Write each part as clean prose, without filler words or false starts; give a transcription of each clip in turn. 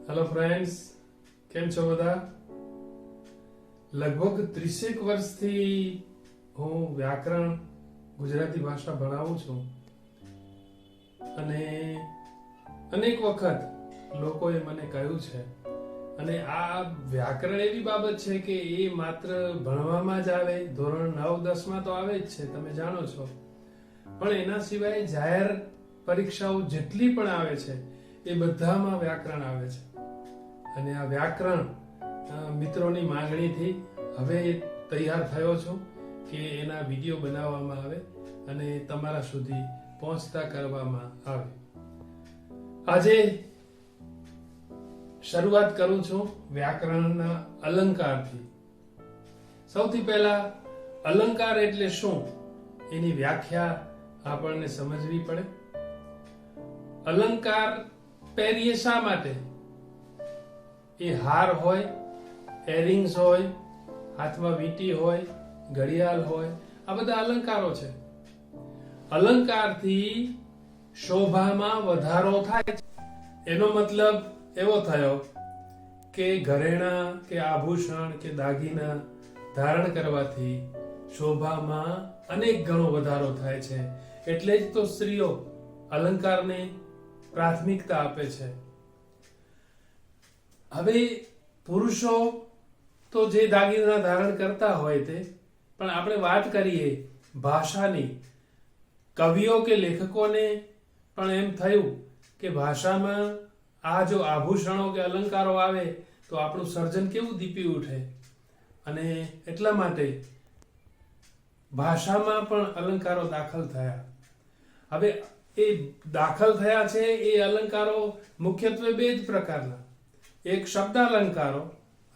Hello friends, કેમ છો બધા? લગભગ 30 વર્ષથી હું વ્યાકરણ ગુજરાતી ભાષા ભણાવું છું અને અનેક વખત લોકોએ મને કહ્યું છે અને આ વ્યાકરણ એવી બાબત છે કે એ માત્ર ભણવામાં જ આવે, ધોરણ 9-10માં તો આવે જ છે, તમે જાણો છો, પણ એના સિવાય જાહેર પરીક્ષાઓ જેટલી પણ આવે છે એ બધામાં વ્યાકરણ આવે છે. અને આ વ્યાકરણ મિત્રોની માંગણીથી હવે તૈયાર થયો છું કે એના વિડીયો બનાવવામાં આવે અને તમારા સુધી પહોંચતા કરવામાં આવે. આજે શરૂઆત કરું છું વ્યાકરણના અલંકારથી. સૌથી પહેલા અલંકાર એટલે શું એની વ્યાખ્યા આપણને સમજવી પડે. અલંકાર પહેરીએ શા માટે? એ હાર હોય, એરિંગ્સ હોય, હાથમાં વીંટી હોય, ઘડિયાળ હોય, આ બધા અલંકારો છે. અલંકારથી શોભામાં વધારો થાય છે. એનો મતલબ એવો થયો કે ઘરેણા કે આભૂષણ કે દાગીના ધારણ કરવાથી શોભામાં અનેક ગણો વધારો થાય છે. એટલે જ તો સ્ત્રીઓ અલંકારને પ્રાથમિકતા આપે છે. હવે પુરુષો તો જે દાગીના ધારણ કરતા હોય તે, પણ આપણે વાત કરીએ ભાષાની. કવિઓ કે લેખકોને પણ એમ થયું કે ભાષામાં આ જો આભૂષણો કે અલંકારો આવે તો આપણું સર્જન કેવું દીપી ઉઠે, અને એટલા માટે ભાષામાં પણ અલંકારો દાખલ થયા. હવે એ દાખલ થયા છે એ અલંકારો મુખ્યત્વે બે જ પ્રકારના, એક શબ્દાલંકારો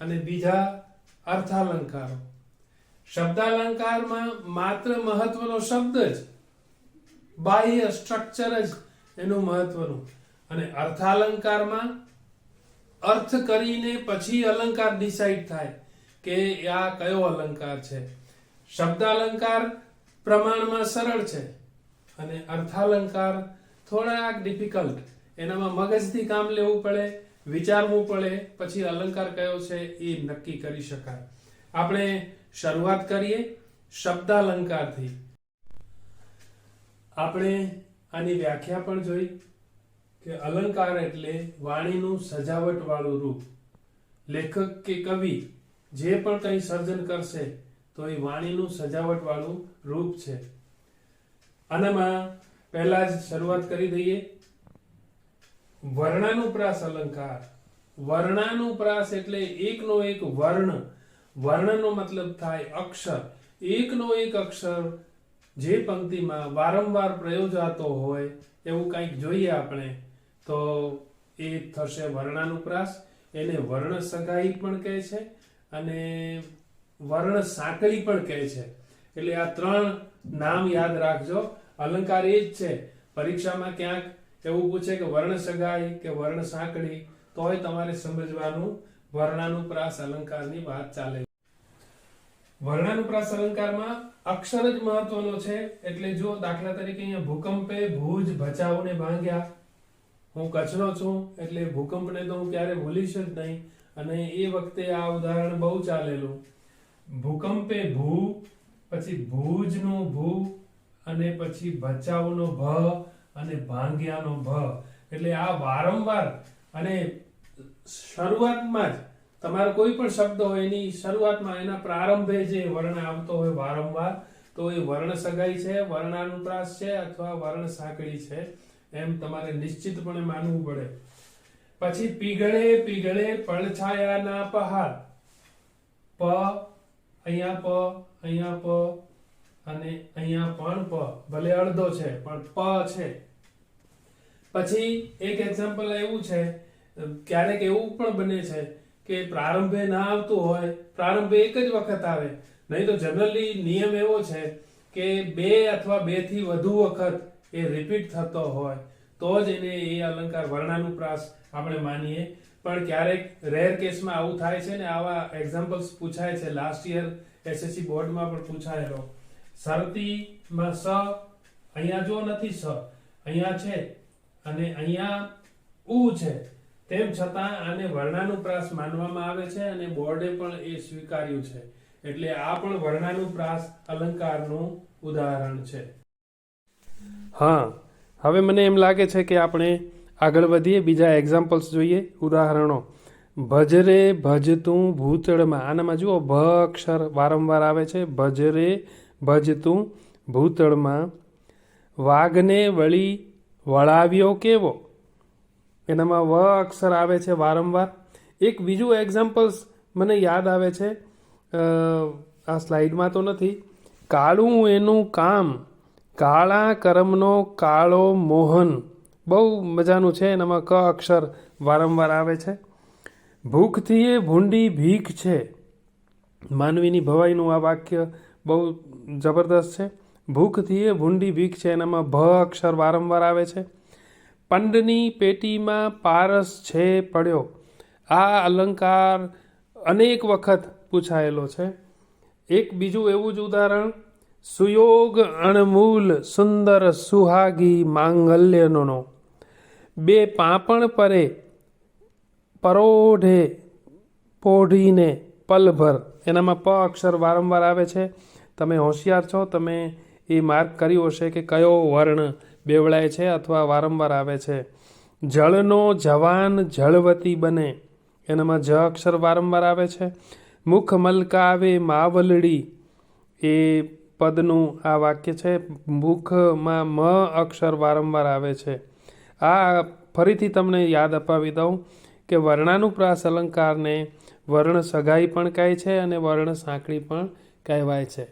અને બીજા અર્થાલંકારો. શબ્દાલંકારમાં માત્ર મહત્વનો શબ્દ જ, બાહ્ય સ્ટ્રક્ચર જ એનું મહત્વનું, અને અર્થાલંકારમાં અર્થ કરીને પછી અલંકાર ડિસાઈડ થાય કે આ કયો અલંકાર છે. શબ્દાલંકાર પ્રમાણમાં સરળ છે અને અર્થાલંકાર થોડાક ડિફિકલ્ટ, એનામાં મગજથી કામ લેવું પડે, વિચારવું પડે, પછી અલંકાર કયો છે એ નક્કી કરી શકાય. આપણે શરૂઆત કરીએ શબ્દાલંકારથી. આપણે આની વ્યાખ્યા પણ જોઈ કે અલંકાર એટલે વાણીનું સજાવટ વાળું રૂપ. લેખક કે કવિ જે પણ કંઈ સર્જન કરશે તો એ વાણીનું સજાવટ વાળું રૂપ છે. આનામાં પહેલા જ શરૂઆત કરી દઈએ વર્ણાનુપ્રાસ અલંકાર. વર્ણાનુપ્રાસ એટલે એકનો એક વર્ણ. વર્ણનો મતલબ થાય અક્ષર. એકનો એક અક્ષર જે પંક્તિમાં વારંવાર પ્રયોજાતો હોય એવું કંઈક જોઈએ આપણે તો એ થશે વર્ણાનુપ્રાસ. એને વર્ણ સગાઈ પણ કહે છે અને વર્ણ સાંકળી પણ કહે છે. એટલે આ ત્રણ નામ યાદ રાખજો. અલંકાર એ જ છે. પરીક્ષામાં ક્યાંક એવું પૂછે કે વર્ણ સગાઈ કે વર્ણ સાંકળી, તોય તમારે સમજવાનું વર્ણાનુપ્રાસ અલંકારની વાત ચાલે. વર્ણાનુપ્રાસ અલંકારમાં અક્ષર જ મહત્વનો છે. એટલે જો દાખલા તરીકે અહીંયા ભૂકંપે ભુજ ભચાઉને ભાંગ્યા. હું કચ્છનો છું એટલે ભૂકંપને તો હું ક્યારે ભૂલીશ જ નહીં, અને એ વખતે આ ઉદાહરણ બહુ ચાલેલું. ભૂકંપે ભૂ, પછી ભુજનો ભૂ, અને પછી ભચાઉનો ભ, અને ભાંગ્યાનો ભ. એટલે આ વારંવાર, અને શરૂઆતમાં જ તમારો કોઈ પણ શબ્દ હોય એની શરૂઆતમાં એના પ્રારંભે જે વર્ણ આવતો હોય વારંવાર, તો એ વર્ણ સગાઈ છે, વર્ણાનુપ્રાસ છે અથવા વર્ણ સાંકળી છે, એમ તમારે નિશ્ચિતપણે માનવું પડે. પછી પીગળે પીગળે પડછાયાના પહાડ. પ, અહીંયા પ, અહીંયા પ, અને અહીંયા પણ પ, ભલે અડધો છે પણ પ છે. પછી એક એક્ઝામ્પલ એવું છે, ક્યારેક એવું પણ બને છે કે પ્રારંભે ના આવતું હોય, પ્રારંભે એક જ વખત આવે. નહીં તો જનરલી નિયમ એવો છે કે બે અથવા બે થી વધુ વખત એ રિપીટ થતો હોય તો જ એને એ અલંકાર વર્ણાનુપ્રાસ આપણે માનીએ. પણ ક્યારેક રેર કેસમાં આવું થાય છે ને આવા એક્ઝામ્પલ્સ પૂછાય છે. લાસ્ટ યર એસએસસી બોર્ડમાં પણ પૂછાયેલો. શરતીમાં સ, અહીંયા જો નથી સ, અહીંયા છે, અને અહીંયા ઉ છે, તેમ છતાં આને વર્ણાનુપ્રાસ માનવામાં આવે છે અને બોર્ડે પણ એ સ્વીકાર્યું છે. એટલે આ પણ વર્ણાનુપ્રાસ અલંકારનું ઉદાહરણ છે. હા, હવે મને એમ લાગે છે કે આપણે આગળ વધીએ, બીજા એક્ઝામ્પલ્સ જોઈએ, ઉદાહરણો. ભજરે ભજતું ભૂતળમાં, આનામાં જુઓ ભ અક્ષર વારંવાર આવે છે. ભજરે ભજતું ભૂતળમાં વાઘને વળી વળાવ્યો કેવો, એનામાં વ અક્ષર આવે છે વારંવાર. એક બીજું એક્ઝામ્પલ્સ મને યાદ આવે છે, આ સ્લાઇડમાં તો નથી. કાળું એનું કામ, કાળા કરમનો કાળો મોહન, બહુ મજાનું છે. એનામાં ક અક્ષર વારંવાર આવે છે. ભૂખથી એ ભૂંડી ભીખ છે, માનવીની ભવાઈનું આ વાક્ય બહુ જબરદસ્ત છે. ભૂખથી એ ભૂંડી ભીખ છે, એનામાં ભ અક્ષર વારંવાર આવે છે. પંડની પેટીમાં પારસ છે પડ્યો, આ અલંકાર અનેક વખત પૂછાયેલો છે. એક બીજું એવું જ ઉદાહરણ, સુયોગ અણમૂલ સુંદર સુહાગી માંગલ્યનો, બે પાંપણ પરે પરોઢે પોઢીને પલભર, એનામાં પ અક્ષર વારંવાર આવે છે. તમે હોશિયાર છો, તમે એ માર્ક કર્યું હશે કે કયો વર્ણ બેવડાય છે અથવા વારંવાર આવે છે. જળનો જવાન જળવતી બને, એનામાં જ અક્ષર વારંવાર આવે છે. મુખ મલકાવે માવલડી, એ પદનું આ વાક્ય છે. મુખમાં મ અક્ષર વારંવાર આવે છે. આ ફરીથી તમને યાદ અપાવી દઉં કે વર્ણાનુપ્રાસ અલંકારને વર્ણ સગાઈ પણ કહે છે અને વર્ણ સાંકળી પણ કહેવાય છે.